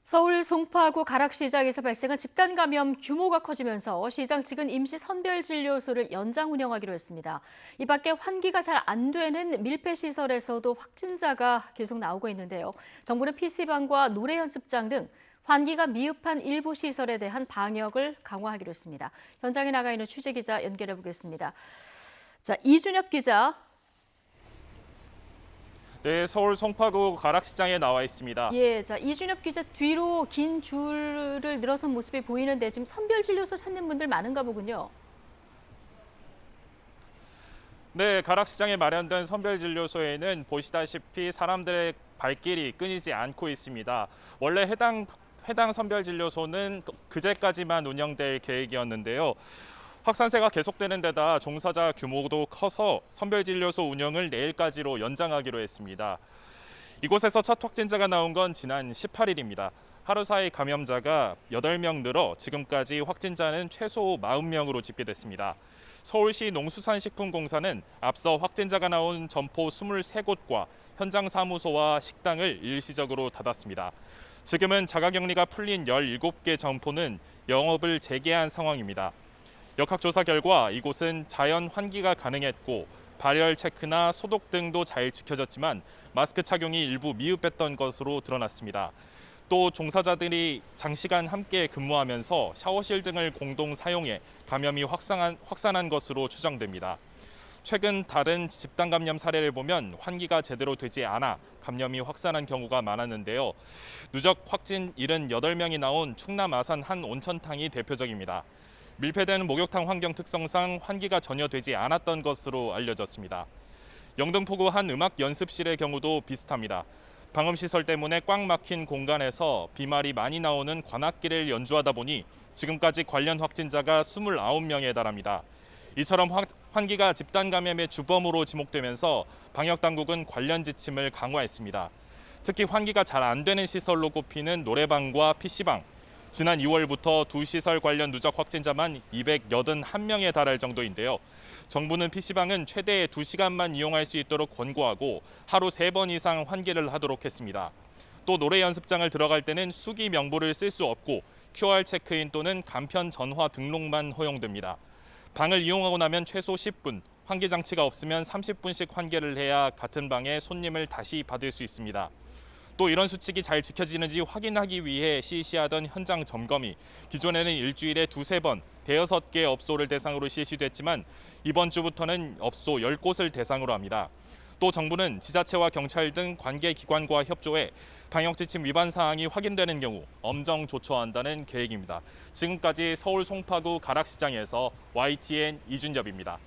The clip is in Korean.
서울 송파구 가락시장에서 발생한 집단 감염 규모가 커지면서 시장 측은 임시 선별진료소를 연장 운영하기로 했습니다. 이 밖에 환기가 잘 안 되는 밀폐시설에서도 확진자가 계속 나오고 있는데요. 정부는 PC방과 노래 연습장 등 환기가 미흡한 일부 시설에 대한 방역을 강화하기로 했습니다. 현장에 나가 있는 취재기자 연결해 보겠습니다. 자, 이준엽 기자. 네, 서울 송파구 가락시장에 나와 있습니다. 예, 자, 이준엽 기자 뒤로 긴 줄을 늘어선 모습이 보이는데 지금 선별진료소 찾는 분들 많은가 보군요. 네, 가락시장에 마련된 선별진료소에는 보시다시피 사람들의 발길이 끊이지 않고 있습니다. 원래 해당 선별진료소는 그제까지만 운영될 계획이었는데요. 확산세가 계속되는 데다 종사자 규모도 커서 선별진료소 운영을 내일까지로 연장하기로 했습니다. 이곳에서 첫 확진자가 나온 건 지난 18일입니다. 하루 사이 감염자가 8명 늘어 지금까지 확진자는 최소 40명으로 집계됐습니다. 서울시 농수산식품공사는 앞서 확진자가 나온 점포 23곳과 현장 사무소와 식당을 일시적으로 닫았습니다. 지금은 자가격리가 풀린 17개 점포는 영업을 재개한 상황입니다. 역학조사 결과 이곳은 자연 환기가 가능했고 발열 체크나 소독 등도 잘 지켜졌지만 마스크 착용이 일부 미흡했던 것으로 드러났습니다. 또 종사자들이 장시간 함께 근무하면서 샤워실 등을 공동 사용해 감염이 확산한 것으로 추정됩니다. 최근 다른 집단 감염 사례를 보면 환기가 제대로 되지 않아 감염이 확산한 경우가 많았는데요. 누적 확진 78명이 나온 충남 아산 한 온천탕이 대표적입니다. 밀폐된 목욕탕 환경 특성상 환기가 전혀 되지 않았던 것으로 알려졌습니다. 영등포구 한 음악 연습실의 경우도 비슷합니다. 방음시설 때문에 꽉 막힌 공간에서 비말이 많이 나오는 관악기를 연주하다 보니 지금까지 관련 확진자가 29명에 달합니다. 이처럼 환기가 집단 감염의 주범으로 지목되면서 방역당국은 관련 지침을 강화했습니다. 특히 환기가 잘 안 되는 시설로 꼽히는 노래방과 PC방, 지난 2월부터 두 시설 관련 누적 확진자만 281명에 달할 정도인데요. 정부는 PC방은 최대 2시간만 이용할 수 있도록 권고하고 하루 3번 이상 환기를 하도록 했습니다. 또 노래 연습장을 들어갈 때는 수기 명부를 쓸 수 없고 QR 체크인 또는 간편 전화 등록만 허용됩니다. 방을 이용하고 나면 최소 10분, 환기 장치가 없으면 30분씩 환기를 해야 같은 방에 손님을 다시 받을 수 있습니다. 또 이런 수칙이 잘 지켜지는지 확인하기 위해 실시하던 현장 점검이 기존에는 일주일에 2~3번, 5~6개 업소를 대상으로 실시됐지만 이번 주부터는 업소 10곳을 대상으로 합니다. 또 정부는 지자체와 경찰 등 관계기관과 협조해 방역지침 위반 사항이 확인되는 경우 엄정 조처한다는 계획입니다. 지금까지 서울 송파구 가락시장에서 YTN 이준엽입니다.